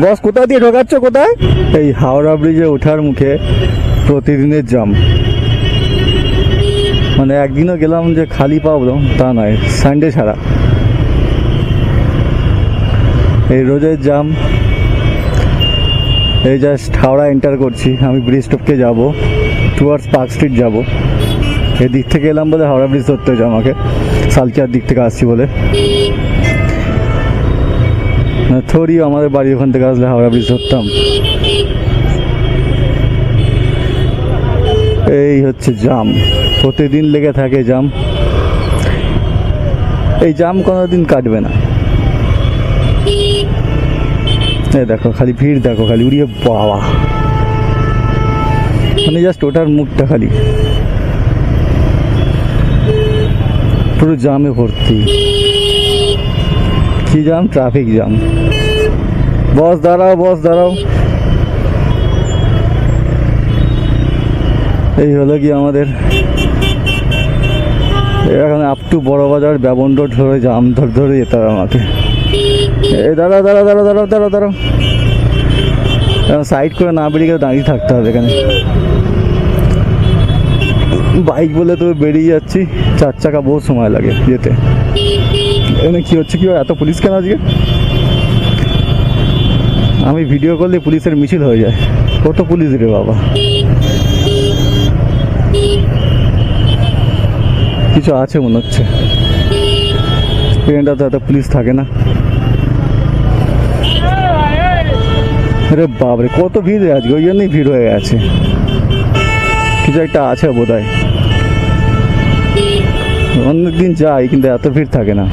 বস কোথা দিয়ে ঢোকাচ্ছ, কোথায়? এই হাওড়া ব্রিজে ওঠার মুখে প্রতিদিনের জাম। মানে একদিনও গেলাম যে খালি পাবো তা নয়, সানডে ছাড়া এই রোজের জাম। এই জাস্ট হাওড়া এন্টার করছি, আমি ব্রিজ স্টপকে যাবো, টুয়ার্ডস পার্ক স্ট্রিট যাবো। এদিক থেকে এলাম বলে হাওড়া ব্রিজ ধরতে হয়েছে আমাকে, সালকিয়ার দিক থেকে আসছি বলে। থোড়ি আমাদের বাড়ি ওখান থেকে আসলে হাওড়া ব্রিজ ধরতাম। এই হচ্ছে জাম, প্রতিদিন লেগে থাকে জাম। এই জাম কোনোদিন কাটবে না। এই দেখো খালি ভিড়, দেখো খালি, উড়িয়ে বাবা, মানে জাস্ট ওটার মুখটা খালি পুরো জামে ভর্তি। কি জাম? Traffic jam. বস দাঁড়াও, বস দাঁড়াও। এই হলো কি আমাদের এখানে আপ টু বড় বাজার ব্যবন রোড ধরে জাম ধরে ধরে যেতে হবে আমাকে। এই দাঁড়াও দাঁড়াও দাঁড়াও দাঁড়াও দাঁড়াও দাঁড়াও, সাইড করে না বেরিয়ে দাঁড়িয়ে থাকতে হবে এখানে। বাইক বলে তো বেরিয়ে যাচ্ছি, 4 চাকা বহু সময় লাগে যেতে। এখানে কি হচ্ছে, কি এত পুলিশ কেন আজকে? আমি ভিডিও করলে পুলিশের মিছিল হয়ে যায়। কত পুলিশ রে বাবা, কিছু আছে মনে হচ্ছে। ট্রেনটা তো এত পুলিশ থাকে না। আরে বাবরে কত ভিড় আজকে, ওই জন্যই ভিড় হয়ে গেছে। কিছু একটা আছে বোধ হয়। অনেকদিন যাই কিন্তু এত ভিড় থাকে না।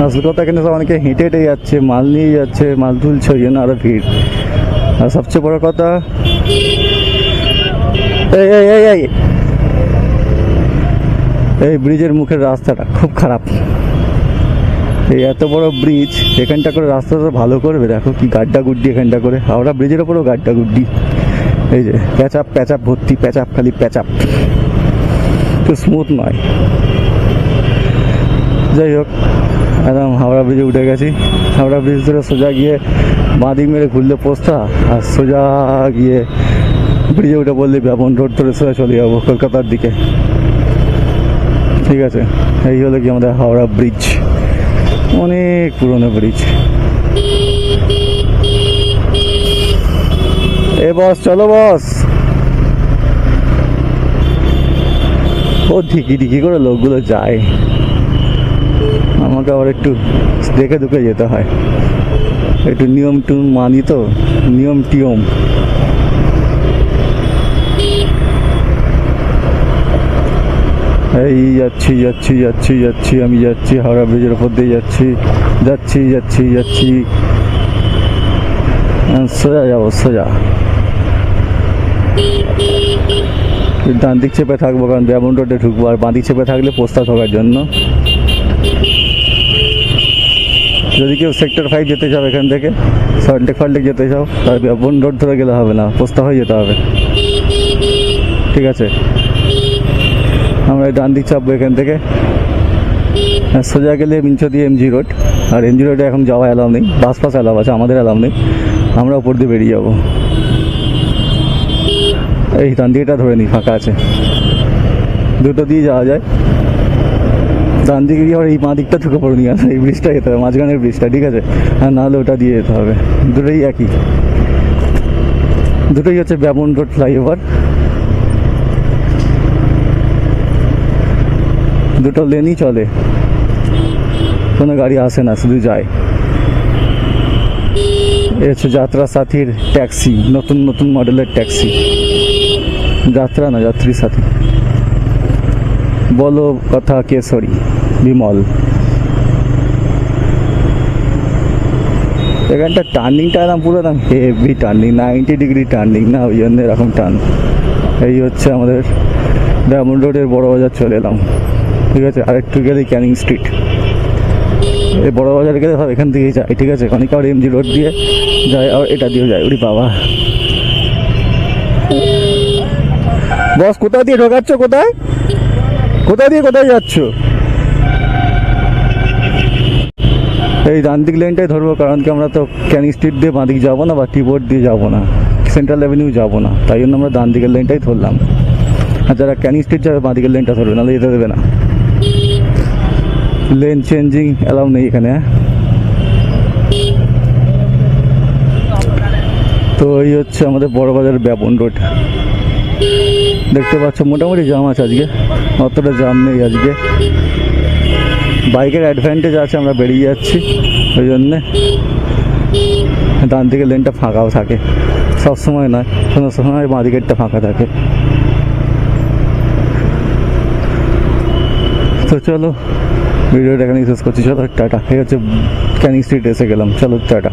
আসল কথা এখানে সব অনেকে হেঁটে হেঁটে যাচ্ছে, মাল নিয়ে যাচ্ছে, মাল তুলছে, ওই জন্য আরো ভিড়। আর সবচেয়ে বড় কথা, এই ব্রিজের মুখের রাস্তাটা খুব খারাপ। এই এত বড় ব্রিজ, এখানটা করে রাস্তাটা ভালো করবে। দেখো কি গাড্ডা গুড্ডি এখানটা করে, হাওড়া ব্রিজের ওপরেও গাড্ডা গুড্ডি। এই যে প্যাচাপ প্যাচাপ ভর্তি, প্যাচাপ খালি প্যাচাপ, তো স্মুথ নয়। যাই হোক, একদম হাওড়া ব্রিজে উঠে গেছি। হাওড়া ব্রিজ ধরে সোজা গিয়ে বাঁ দিক মেরে ঘুরলে পোস্তা, আর সোজা গিয়ে ব্রিজে উঠে বললে ব্যবন রোড ধরে সোজা চলে যাবো কলকাতার দিকে। ঠিক আছে, এই হলো কি আমাদের হাওড়া ব্রিজ, অনেক পুরনো ব্রিজ। এ বস চলো বস। ও ঢিকি ঢিকি করে লোকগুলো যায়, আমাকে আবার একটু দেখে দুকে যেতে হয়, একটু নিয়ম টুম মানি তো, নিয়ম টিয়ম। এই যাচ্ছি যাচ্ছি যাচ্ছি যাচ্ছি, আমি যাচ্ছি হাওড়া ব্রিজের ওপর দিয়ে যাচ্ছি যাচ্ছি যাচ্ছি যাচ্ছি, সোজা যাবো সোজা। ডান দিক চেপে থাকবো কারণ ব্যবন রোডে ঢুকবো, আর বাঁ দিক চেপে থাকলে পোস্তা থাকার জন্য। যদি কেউ সেক্টর 5 যেতে চাও, এখান থেকে সল্টেক ফল্টেক যেতে চাও, তার ব্যবন রোড ধরে গেলে হবে না, পোস্তা হয়ে যেতে হবে। ঠিক আছে, আমরা ডান দিক চাপবো এখান থেকে, সোজা গেলে মিঞ্চো দিয়ে এমজি রোড। আর এমজি রোডে এখন যাওয়া অ্যালাউ নেই, বাস ফাস অ্যালাউ আছে, আমাদের অ্যালাউ নেই। আমরা উপর দিয়ে বেরিয়ে যাবো। এই ডান দিকটা ধরে নিই, ফাঁকা আছে, দুটো দিয়ে যাওয়া যায়। ডান দিকে গিয়ে আবার এই বাঁ দিকটা ঢুকে পড়ে নিয়ে আসে, এই ব্রিজটা যেতে হবে, মাঝখানের ব্রিজটা। ঠিক আছে, আর নাহলে ওটা দিয়ে যেতে হবে। দুটোই একই, দুটোই হচ্ছে ব্যবন রোড ফ্লাইওভার। দুটো লেনই চলে, কোনো গাড়ি আসে না, শুধু যায়। এ হচ্ছে যাত্রা সাথীর ট্যাক্সি, নতুন নতুন মডেলের ট্যাক্সি। যাত্রা না, যাত্রী সাথী। বলো কথা কেশরী বিমল। এখানটা টার্নিংটা এরকম পুরো একদম হেভি টার্নিং, 90 ডিগ্রি টার্নিং না, ওই জন্য এরকম টার্ন। এই হচ্ছে আমাদের ডায়মন্ড রোডের বড় বাজার, চলে এলাম। ঠিক আছে, আরেকটু গেলেই ক্যানিং স্ট্রিট। এই বড় বাজারে গেলে সব এখান থেকেই যায়। ঠিক আছে, অনেকে আবার এমজি রোড দিয়ে যায়, আর এটা দিয়েও যায়। ওরে বাবা, বস কোথা দিয়ে ঢোকাচ্ছ? কোথায় কোথায় দিয়ে কোথায় যাচ্ছ? এই ডান দিক লেনটাই ধরবো, কারণ কি আমরা তো ক্যানিং স্ট্রিট দিয়ে বাঁ দিক যাবো না বা টিবোর্ড দিয়ে যাবো না, সেন্ট্রাল অ্যাভিনিউ যাবো না, তাই জন্য আমরা ডান দিকের লেনটাই ধরলাম। আর যারা ক্যানিং স্ট্রিট যাবে বাঁ দিকের লেনটা ধরবে, নাহলে যেতে দেবে না। লেন চেঞ্জিং অ্যালাউ নেই এখানে। তো এই হচ্ছে আমাদের বড়বাজার ব্যাপন রোড, দেখতে পাচ্ছ মোটামুটি জাম আছে আজকে, অতটা জাম নেই আজকে। বাইকের অ্যাডভান্টেজ আছে, আমরা বেরিয়ে যাচ্ছি, ওই জন্যে ডান দিকের লেনটা ফাঁকাও থাকে, সবসময় নয়, কোনো সময় বাঁ দিকেরটা ফাঁকা থাকে। তো চলো ভিডিওটা এখানে শেষ করছি, চলো টাটা। এই হচ্ছে ক্যানিং স্ট্রিট এসে গেলাম, চলো টাটা।